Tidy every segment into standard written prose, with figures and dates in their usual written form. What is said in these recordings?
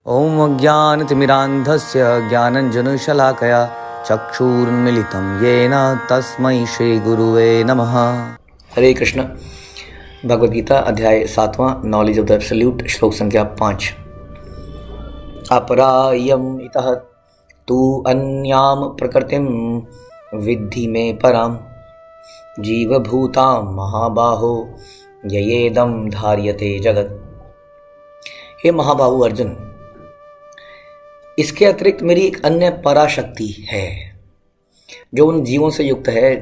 ॐ अज्ञानतिमिरान्धस्य ज्ञानञ्जनशलाकया चक्षुरुन्मीलितं येन तस्मै श्रीगुरुवे नमः। हरे कृष्ण। भगवद गीता अध्याय 7वां नॉलेज ऑफ द एब्सोल्यूट, श्लोक संख्या 5। अपरायम् इतः तु अन्याम प्रकृतिं विद्धि मे परां जीवभूतां महाबाहो ययेदं धार्यते जगत्। हे महाबाहु अर्जुन, इसके अतिरिक्त मेरी एक अन्य पराशक्ति है जो उन जीवों से युक्त है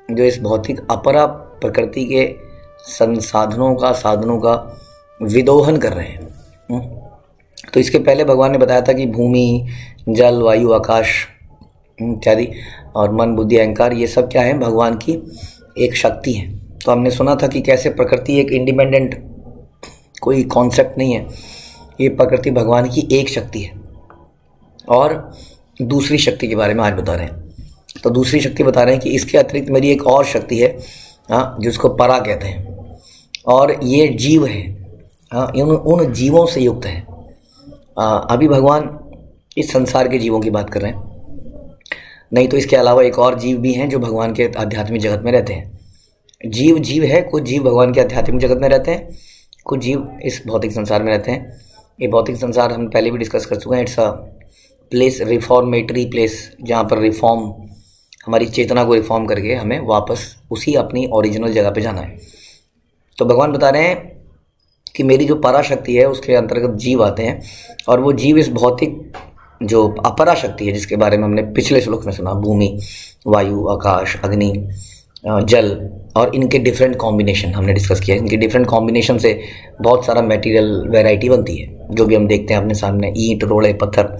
जो इस भौतिक अपरा प्रकृति के साधनों का विदोहन कर रहे हैं। तो इसके पहले भगवान ने बताया था कि भूमि, जल, वायु, आकाश इत्यादि और मन, बुद्धि, अहंकार, ये सब क्या है? भगवान की एक शक्ति है। तो हमने सुना था कि कैसे प्रकृति एक इंडिपेंडेंट कोई कॉन्सेप्ट नहीं है, ये प्रकृति भगवान की एक शक्ति है। और दूसरी शक्ति के बारे में आज बता रहे हैं। तो दूसरी शक्ति बता रहे हैं कि इसके अतिरिक्त मेरी एक और शक्ति है, जिसको परा कहते हैं, और ये जीव है, उन जीवों से युक्त है। अभी भगवान इस संसार के जीवों की बात कर रहे हैं, नहीं तो इसके अलावा एक और जीव भी हैं जो भगवान के आध्यात्मिक जगत में रहते हैं। जीव है, कुछ जीव भगवान के आध्यात्मिक जगत में रहते हैं, कुछ जीव इस भौतिक संसार में रहते हैं। ये भौतिक संसार हम पहले भी डिस्कस कर चुके हैं। It's a place, reformatory place, जहाँ पर रिफॉर्म, हमारी चेतना को रिफॉर्म करके हमें वापस उसी अपनी ओरिजिनल जगह पे जाना है। तो भगवान बता रहे हैं कि मेरी जो पराशक्ति है उसके अंतर्गत जीव आते हैं, और वो जीव इस भौतिक जो अपरा शक्ति है जिसके बारे में हमने पिछले श्लोक में सुना, भूमि, वायु, आकाश, अग्नि, जल, और इनके डिफरेंट कॉम्बिनेशन हमने डिस्कस किया। इनके डिफरेंट कॉम्बिनेशन से बहुत सारा मटेरियल वैरायटी बनती है, जो भी हम देखते हैं अपने सामने, ईंट, रोड़े, पत्थर,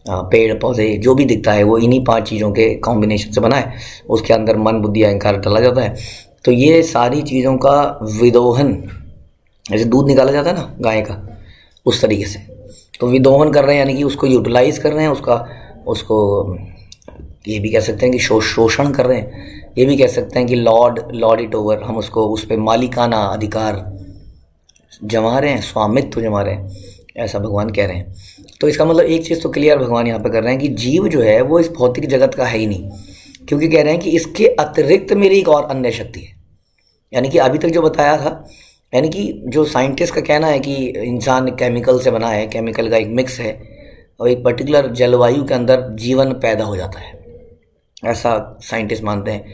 पेड़ पौधे, जो भी दिखता है वो इन्हीं 5 चीज़ों के कॉम्बिनेशन से बना है। उसके अंदर मन, बुद्धि, अहंकार डाला जाता है। तो ये सारी चीज़ों का विदोहन, जैसे दूध निकाला जाता है ना गाय का, उस तरीके से तो विदोहन कर रहे हैं, यानी कि उसको यूटिलाइज कर रहे हैं, उसको ये भी कह सकते हैं कि शोषण कर रहे हैं, ये भी कह सकते हैं कि लॉर्ड इट ओवर, हम उसको उस पर मालिकाना अधिकार जमा रहे हैं, स्वामित्व जमा रहे हैं, ऐसा भगवान कह रहे हैं। तो इसका मतलब एक चीज़ तो क्लियर भगवान यहाँ पे कर रहे हैं कि जीव जो है वो इस भौतिक जगत का है ही नहीं, क्योंकि कह रहे हैं कि इसके अतिरिक्त मेरी एक और अन्य शक्ति है। यानी कि अभी तक जो बताया था, यानी कि जो साइंटिस्ट का कहना है कि इंसान केमिकल से बना है, केमिकल का एक मिक्स है, और एक पर्टिकुलर जलवायु के अंदर जीवन पैदा हो जाता है, ऐसा साइंटिस्ट मानते हैं।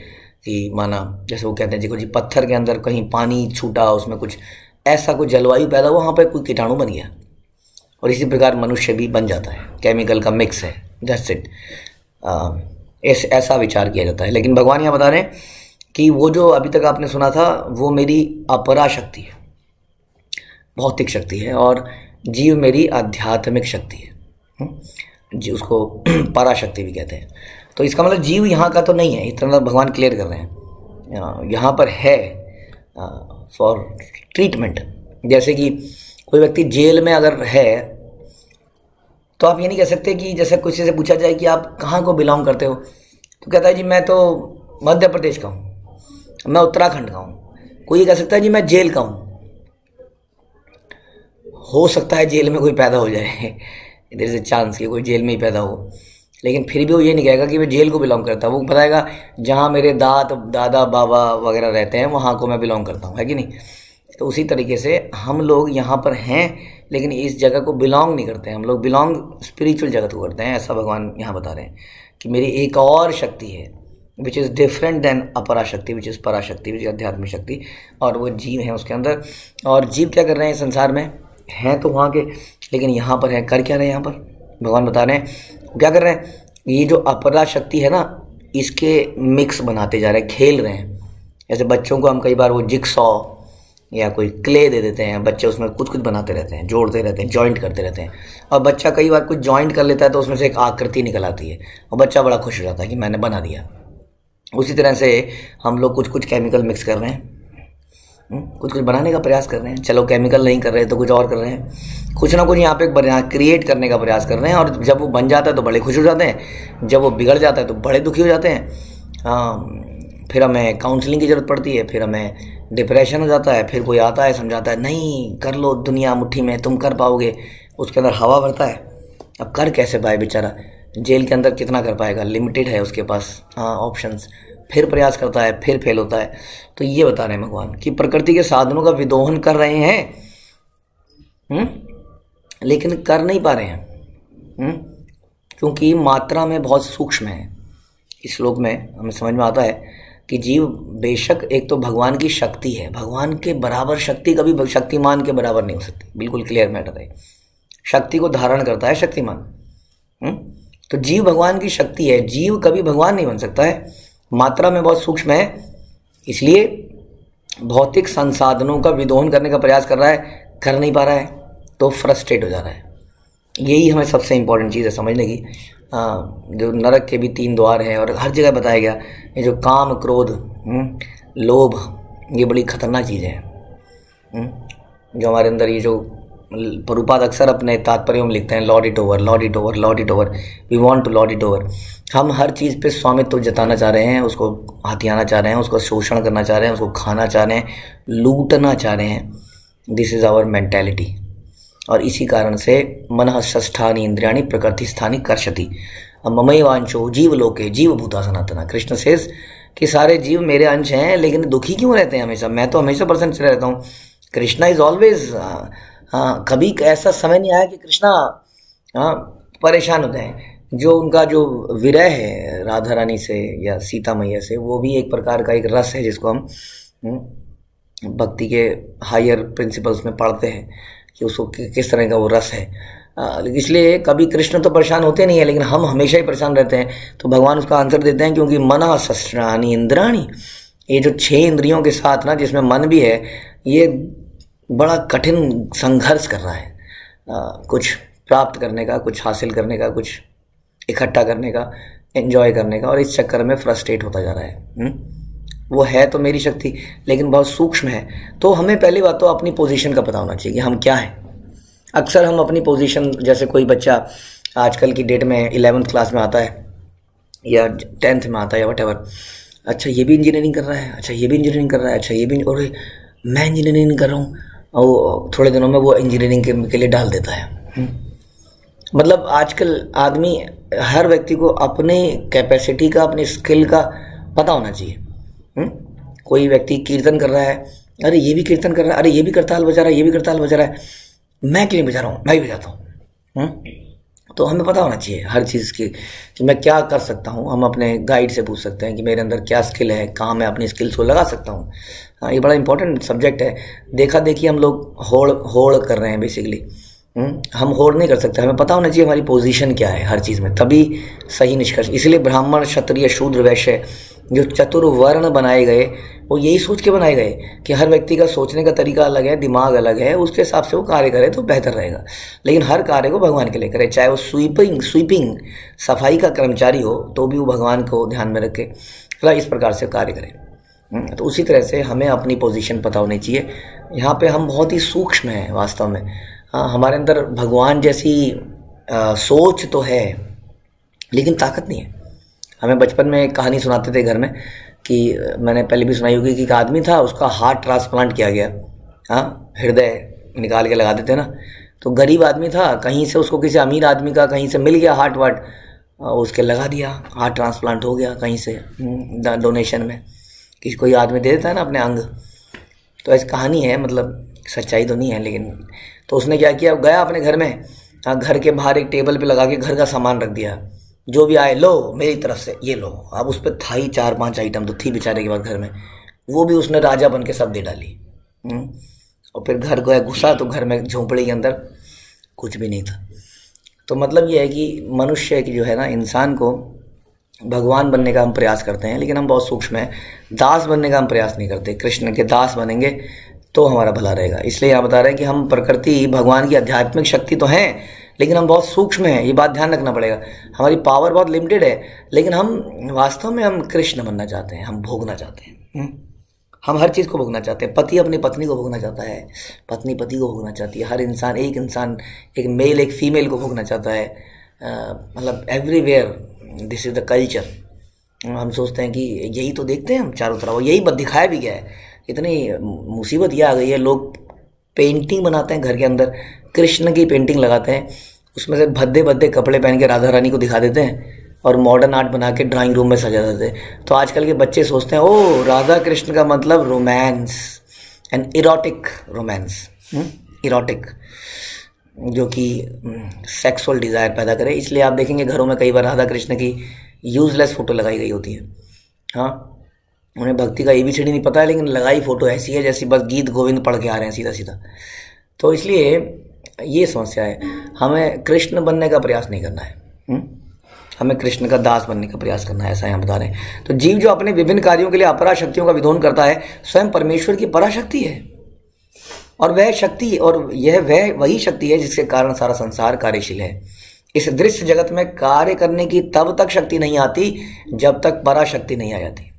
कि माना जैसे वो कहते हैं देखो जी, पत्थर के अंदर कहीं पानी छूटा, उसमें कुछ ऐसा कुछ जलवायु पैदा हुआ, वहाँ पर कोई कीटाणु बन गया, और इसी प्रकार मनुष्य भी बन जाता है, केमिकल का मिक्स है, दैट्स इट। ऐसा विचार किया जाता है। लेकिन भगवान यहाँ बता रहे हैं कि वो जो अभी तक आपने सुना था वो मेरी अपरा शक्ति है, भौतिक शक्ति है, और जीव मेरी आध्यात्मिक शक्ति है, जी उसको पराशक्ति भी कहते हैं। तो इसका मतलब जीव यहाँ का तो नहीं है, इतना भगवान क्लियर कर रहे हैं। यहाँ पर है फॉर ट्रीटमेंट। जैसे कि कोई व्यक्ति जेल में अगर है, तो आप ये नहीं कह सकते कि जैसे किसी से पूछा जाए कि आप कहाँ को बिलोंग करते हो, तो कहता है जी मैं तो मध्य प्रदेश का हूँ, मैं उत्तराखंड का हूँ। कोई ये कह सकता है जी मैं जेल का हूँ। हो सकता है जेल में कोई पैदा हो जाए, देयर इज अ चांस कि कोई जेल में ही पैदा हो, लेकिन फिर भी वो ये नहीं कहेगा कि मैं जेल को बिलोंग करता हूँ। वो बताएगा जहाँ मेरे दादा बाबा वगैरह रहते हैं वहाँ को मैं बिलोंग करता हूँ, है कि नहीं। तो उसी तरीके से हम लोग यहाँ पर हैं, लेकिन इस जगह को बिलोंग नहीं करते हैं। हम लोग बिलोंग स्पिरिचुअल जगत को करते हैं, ऐसा भगवान यहाँ बता रहे हैं कि मेरी एक और शक्ति है विच इज़ डिफरेंट देन अपरा शक्ति, which is Parashakti, which is आध्यात्मिक शक्ति, और वो जीव हैं उसके अंदर। और जीव क्या कर रहे हैं संसार में? हैं तो वहाँ के, लेकिन यहाँ पर है, कर क्या रहे हैं? यहाँ पर भगवान बता रहे हैं क्या कर रहे हैं, ये जो अपरा शक्ति है ना, इसके मिक्स बनाते जा रहे हैं, खेल रहे हैं। जैसे बच्चों को हम कई बार वो जिक्सॉ या कोई क्ले दे देते हैं, बच्चे उसमें कुछ बनाते रहते हैं, जोड़ते रहते हैं, जॉइंट करते रहते हैं, और बच्चा कई बार कुछ जॉइंट कर लेता है तो उसमें से एक आकृति निकल आती है, और बच्चा बड़ा खुश हो जाता है कि मैंने बना दिया। उसी तरह से हम लोग कुछ केमिकल मिक्स कर रहे हैं, कुछ बनाने का प्रयास कर रहे हैं। चलो केमिकल नहीं कर रहे तो कुछ और कर रहे हैं, कुछ ना कुछ यहाँ पे क्रिएट करने का प्रयास कर रहे हैं। और जब वो बन जाता है तो बड़े खुश हो जाते हैं, जब वो बिगड़ जाता है तो बड़े दुखी हो जाते हैं। फिर हमें काउंसलिंग की ज़रूरत पड़ती है, फिर हमें डिप्रेशन हो जाता है, फिर कोई आता है समझाता है नहीं कर लो, दुनिया मुट्ठी में, तुम कर पाओगे, उसके अंदर हवा भरता है। अब कर कैसे पाए बेचारा, जेल के अंदर कितना कर पाएगा, लिमिटेड है उसके पास ऑप्शंस। फिर प्रयास करता है, फिर फेल होता है। तो ये बता रहे हैं भगवान कि प्रकृति के साधनों का विदोहन कर रहे हैं, लेकिन कर नहीं पा रहे हैं, क्योंकि मात्रा में बहुत सूक्ष्म है। इस श्लोक में हमें समझ में आता है कि जीव बेशक एक तो भगवान की शक्ति है, भगवान के बराबर शक्ति कभी शक्तिमान के बराबर नहीं हो सकती, बिल्कुल क्लियर मैटर है। शक्ति को धारण करता है शक्तिमान। तो जीव भगवान की शक्ति है, जीव कभी भगवान नहीं बन सकता है, मात्रा में बहुत सूक्ष्म है। इसलिए भौतिक संसाधनों का विदोहन करने का प्रयास कर रहा है, कर नहीं पा रहा है, तो फ्रस्ट्रेट हो जा रहा है। यही हमें सबसे इम्पोर्टेंट चीज़ है समझने की। जो नरक के भी 3 द्वार हैं और हर जगह बताया गया, ये जो काम, क्रोध, लोभ, ये बड़ी खतरनाक चीज़ें हैं जो हमारे अंदर, ये जो प्रभुपाद अक्सर अपने तात्पर्यों में लिखते हैं, lord it over, lord it over, lord it over, we want to lord it over. हम हर चीज़ पे स्वामित्व जताना चाह रहे हैं, उसको हथियाना चाह रहे हैं, उसका शोषण करना चाह रहे हैं, उसको खाना चाह रहे हैं, लूटना चाह रहे हैं। This is our mentality. और इसी कारण से मनः षष्ठानि इंद्रियाणि प्रकृति स्थानी कर्षति ममई वांचो जीव लोके जीव भूता सनातना। कृष्ण सेज कि सारे जीव मेरे अंश हैं, लेकिन दुखी क्यों रहते हैं हमेशा? मैं तो हमेशा प्रसन्न से रहता हूँ। कृष्णा इज ऑलवेज, कभी ऐसा समय नहीं आया कि कृष्णा परेशान होते हैं। जो उनका जो विरह है राधा रानी से या सीता मैया से, वो भी एक प्रकार का एक रस है जिसको हम भक्ति के हायर प्रिंसिपल्स में पढ़ते हैं कि उसको किस तरह का वो रस है। इसलिए कभी कृष्ण तो परेशान होते नहीं है, लेकिन हम हमेशा ही परेशान रहते हैं। तो भगवान उसका आंसर देते हैं, क्योंकि मनः षष्ठानि इंद्रियाणि, ये जो 6 इंद्रियों के साथ ना, जिसमें मन भी है, ये बड़ा कठिन संघर्ष कर रहा है कुछ प्राप्त करने का, कुछ हासिल करने का, कुछ इकट्ठा करने का, एंजॉय करने का, और इस चक्कर में फ्रस्ट्रेट होता जा रहा है। वो है तो मेरी शक्ति, लेकिन बहुत सूक्ष्म है। तो हमें पहली बात तो अपनी पोजीशन का पता होना चाहिए कि हम क्या हैं। अक्सर हम अपनी पोजीशन, जैसे कोई बच्चा आजकल की डेट में 11th क्लास में आता है या 10th में आता है या वटेवर, अच्छा ये भी इंजीनियरिंग कर रहा है, अच्छा ये भी इंजीनियरिंग कर रहा है, अच्छा ये भी, और मैं इंजीनियरिंग कर रहा हूँ, और थोड़े दिनों में वो इंजीनियरिंग के लिए डाल देता है। मतलब आजकल आदमी, हर व्यक्ति को अपने कैपेसिटी का, अपनी स्किल का पता होना चाहिए। कोई व्यक्ति कीर्तन कर रहा है, अरे ये भी कीर्तन कर रहा है, अरे ये भी करताल बजा रहा है, ये भी करताल बजा रहा है, मैं क्यों नहीं बजा रहा हूँ, मैं भी बजाता हूँ। तो हमें पता होना चाहिए हर चीज़ की कि मैं क्या कर सकता हूँ। हम अपने गाइड से पूछ सकते हैं कि मेरे अंदर क्या स्किल है, कहाँ मैं अपनी स्किल्स को लगा सकता हूँ। ये बड़ा इंपॉर्टेंट सब्जेक्ट है। देखा देखी हम लोग होड़ कर रहे हैं बेसिकली। हम होड़ नहीं कर सकते, हमें पता होना चाहिए हमारी पोजीशन क्या है हर चीज़ में, तभी सही निष्कर्ष। इसलिए ब्राह्मण, क्षत्रिय, शूद्र, वैश्य जो चतुर्वर्ण बनाए गए, वो यही सोच के बनाए गए कि हर व्यक्ति का सोचने का तरीका अलग है, दिमाग अलग है, उसके हिसाब से वो कार्य करे तो बेहतर रहेगा। लेकिन हर कार्य को भगवान के लिए करे, चाहे वो स्वीपिंग सफाई का कर्मचारी हो तो भी वो भगवान को ध्यान में रखे, इस प्रकार से कार्य करे। तो उसी तरह से हमें अपनी पोजीशन पता होनी चाहिए। यहाँ पे हम बहुत ही सूक्ष्म हैं वास्तव में। हमारे अंदर भगवान जैसी सोच तो है, लेकिन ताकत नहीं है। हमें बचपन में एक कहानी सुनाते थे घर में, कि मैंने पहले भी सुनाई होगी कि एक आदमी था, उसका हार्ट ट्रांसप्लांट किया गया। हृदय निकाल के लगा देते ना, तो गरीब आदमी था, कहीं से उसको किसी अमीर आदमी का कहीं से मिल गया हार्ट वार्ट, उसके लगा दिया, हार्ट ट्रांसप्लांट हो गया कहीं से डोनेशन में, किसी कोई आदमी दे देता है ना अपने अंग। तो ऐसी कहानी है, मतलब सच्चाई तो नहीं है, लेकिन तो उसने क्या किया, गया अपने घर में, घर के बाहर एक टेबल पे लगा के घर का सामान रख दिया, जो भी आए लो मेरी तरफ से ये लो। अब उस पर था ही 4-5 आइटम तो थी बेचारे के बाद घर में, वो भी उसने राजा बन के सब दे डाली। और फिर घर गया, घुसा तो घर में झोंपड़ी के अंदर कुछ भी नहीं था। तो मतलब ये है कि मनुष्य की जो है ना, इंसान को भगवान बनने का हम प्रयास करते हैं, लेकिन हम बहुत सूक्ष्म हैं। दास बनने का हम प्रयास नहीं करते। कृष्ण के दास बनेंगे तो हमारा भला रहेगा। इसलिए यहाँ बता रहे हैं कि हम प्रकृति, भगवान की आध्यात्मिक शक्ति तो हैं, लेकिन हम बहुत सूक्ष्म हैं, ये बात ध्यान रखना पड़ेगा। हमारी पावर बहुत लिमिटेड है, लेकिन हम वास्तव में हम कृष्ण बनना चाहते हैं, हम भोगना चाहते हैं। हम हर चीज़ को भोगना चाहते हैं। पति अपनी पत्नी को भोगना चाहता है, पत्नी पति को भोगना चाहती है, हर इंसान एक मेल एक फीमेल को भोगना चाहता है। मतलब everywhere this is the culture. हम सोचते हैं कि यही तो देखते हैं हम चारों तरफ, यही बस दिखाया भी गया है। इतनी मुसीबत ये आ गई है, लोग पेंटिंग बनाते हैं घर के अंदर, कृष्ण की पेंटिंग लगाते हैं, उसमें से भद्दे भद्दे कपड़े पहन के राधा रानी को दिखा देते हैं और मॉडर्न आर्ट बना के ड्राइंग रूम में सजा देते हैं। तो आजकल के बच्चे सोचते हैं ओ राधा कृष्ण का मतलब romance and erotic romance, erotic, जो कि सेक्सुअल डिज़ायर पैदा करे। इसलिए आप देखेंगे घरों में कई बार राधा कृष्ण की यूजलेस फ़ोटो लगाई गई होती है। हाँ, उन्हें भक्ति का ABCD नहीं पता है, लेकिन लगाई फ़ोटो ऐसी है जैसी बस गीत गोविंद पढ़ के आ रहे हैं सीधा सीधा। तो इसलिए ये समस्या है, हमें कृष्ण बनने का प्रयास नहीं करना है, हमें कृष्ण का दास बनने का प्रयास करना है, ऐसा यहाँ बता रहे हैं। तो जीव जो अपने विभिन्न कार्यों के लिए अपरा शक्तियों का विधोन करता है, स्वयं परमेश्वर की पराशक्ति है, और वह शक्ति और यह वही शक्ति है जिसके कारण सारा संसार कार्यशील है। इस दृश्य जगत में कार्य करने की तब तक शक्ति नहीं आती जब तक पराशक्ति नहीं आ जाती।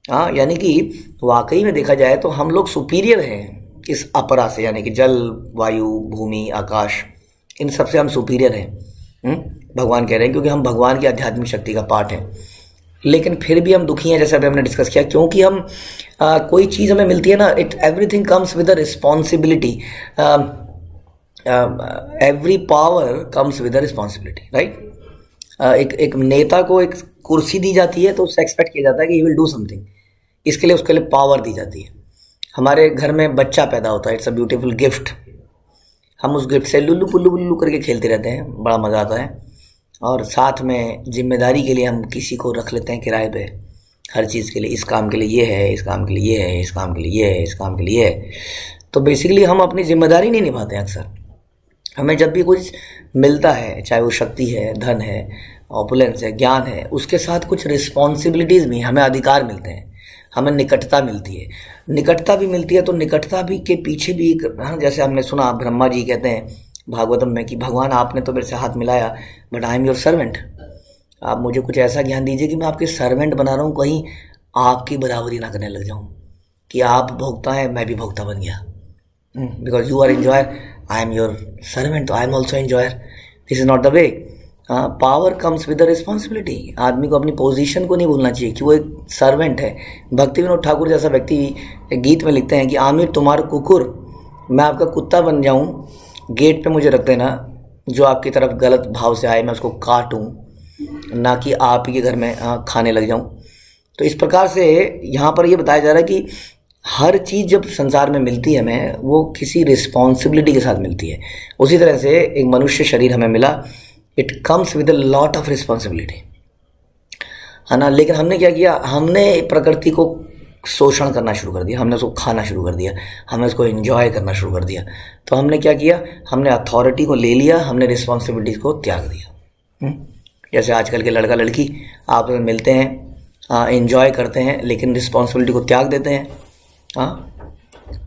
हाँ, यानी कि वाकई में देखा जाए तो हम लोग सुपीरियर हैं इस अपरा से, यानी कि जल, वायु, भूमि, आकाश, इन सब से हम सुपीरियर हैं, भगवान कह रहे हैं, क्योंकि हम भगवान की आध्यात्मिक शक्ति का पार्ट हैं। लेकिन फिर भी हम दुखी हैं, जैसे अभी हमने डिस्कस किया, क्योंकि हम कोई चीज़ हमें मिलती है ना, everything comes with a responsibility, every power comes with a responsibility, right. एक नेता को एक कुर्सी दी जाती है तो उससे एक्सपेक्ट किया जाता है कि ही विल डू समथिंग, इसके लिए उसके लिए पावर दी जाती है। हमारे घर में बच्चा पैदा होता है, इट्स अ ब्यूटीफुल गिफ्ट, हम उस गिफ्ट से लुल्लू पुल्लू पुल्लू करके खेलते रहते हैं, बड़ा मज़ा आता है। और साथ में जिम्मेदारी के लिए हम किसी को रख लेते हैं किराए पे, हर चीज़ के लिए, इस काम के लिए ये है, इस काम के लिए ये है, इस काम के लिए ये है, इस काम के लिए ये है। तो बेसिकली हम अपनी जिम्मेदारी नहीं निभाते हैं। अक्सर हमें जब भी कुछ मिलता है, चाहे वो शक्ति है, धन है, ऑपुलेंस है, ज्ञान है, उसके साथ कुछ रिस्पॉन्सिबिलिटीज़ भी, हमें अधिकार मिलते हैं, हमें निकटता मिलती है। निकटता भी मिलती है तो निकटता भी के पीछे भी एक, जैसे हमने सुना ब्रह्मा जी कहते हैं भागवतम में कि भगवान आपने तो मेरे से हाथ मिलाया, but I am your servant, आप मुझे कुछ ऐसा ज्ञान दीजिए कि मैं आपके सर्वेंट बना रहा हूँ, कहीं आपकी बराबरी ना करने लग जाऊँ कि आप भोक्ता हैं मैं भी भोक्ता बन गया। Because you are enjoyer, I am your servant, तो I am also enjoyer, this is not the way. Power comes with the responsibility. आदमी को अपनी पोजीशन को नहीं भूलना चाहिए कि वो एक सर्वेंट है। भक्ति विनोद ठाकुर जैसा व्यक्ति गीत में लिखते हैं कि आमिर तुम्हारा कुकुर, मैं आपका कुत्ता बन जाऊं, गेट पे मुझे रख देना, जो आपकी तरफ गलत भाव से आए मैं उसको काटूं, ना कि आप ही के घर में खाने लग जाऊं। तो इस प्रकार से यहाँ पर ये बताया जा रहा है कि हर चीज़ जब संसार में मिलती है हमें, वो किसी रिस्पॉन्सिबिलिटी के साथ मिलती है। उसी तरह से एक मनुष्य शरीर हमें मिला, it comes with a lot of responsibility, है ना। लेकिन हमने क्या किया, हमने प्रकृति को शोषण करना शुरू कर दिया, हमने उसको खाना शुरू कर दिया, हमने उसको एंजॉय करना शुरू कर दिया। तो हमने क्या किया, हमने अथॉरिटी को ले लिया, हमने रिस्पॉन्सिबिलिटी को त्याग दिया। जैसे आजकल के लड़का लड़की आप मिलते हैं, एंजॉय करते हैं, लेकिन रिस्पॉन्सिबिलिटी को त्याग देते हैं,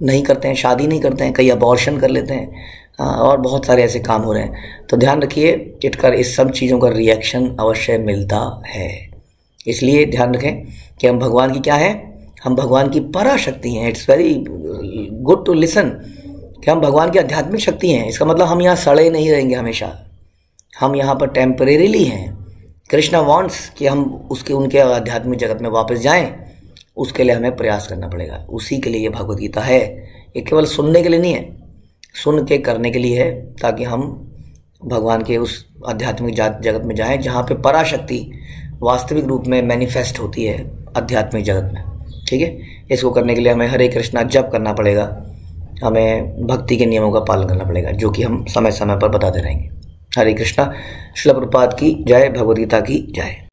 नहीं करते हैं, शादी नहीं करते हैं, कई अबॉर्शन कर लेते हैं, और बहुत सारे ऐसे काम हो रहे हैं। तो ध्यान रखिए, इस सब चीज़ों का रिएक्शन अवश्य मिलता है। इसलिए ध्यान रखें कि हम भगवान की क्या है, हम भगवान की पराशक्ति हैं। It's very good to listen कि हम भगवान की आध्यात्मिक शक्ति हैं। इसका मतलब हम यहाँ सड़े नहीं रहेंगे हमेशा, हम यहाँ पर टेम्परेरीली हैं। कृष्णा वांट्स कि हम उनके आध्यात्मिक जगत में वापस जाएं, उसके लिए हमें प्रयास करना पड़ेगा। उसी के लिए ये भगवद गीता है। ये केवल सुनने के लिए नहीं है, सुन के करने के लिए है, ताकि हम भगवान के उस आध्यात्मिक जगत में जाएं जहाँ पे पराशक्ति वास्तविक रूप में मैनिफेस्ट होती है आध्यात्मिक जगत में। ठीक है, इसको करने के लिए हमें हरे कृष्णा जप करना पड़ेगा, हमें भक्ति के नियमों का पालन करना पड़ेगा, जो कि हम समय समय पर बताते रहेंगे। हरे कृष्णा। श्रील प्रभुपाद की जय, भगवद गीता की जय।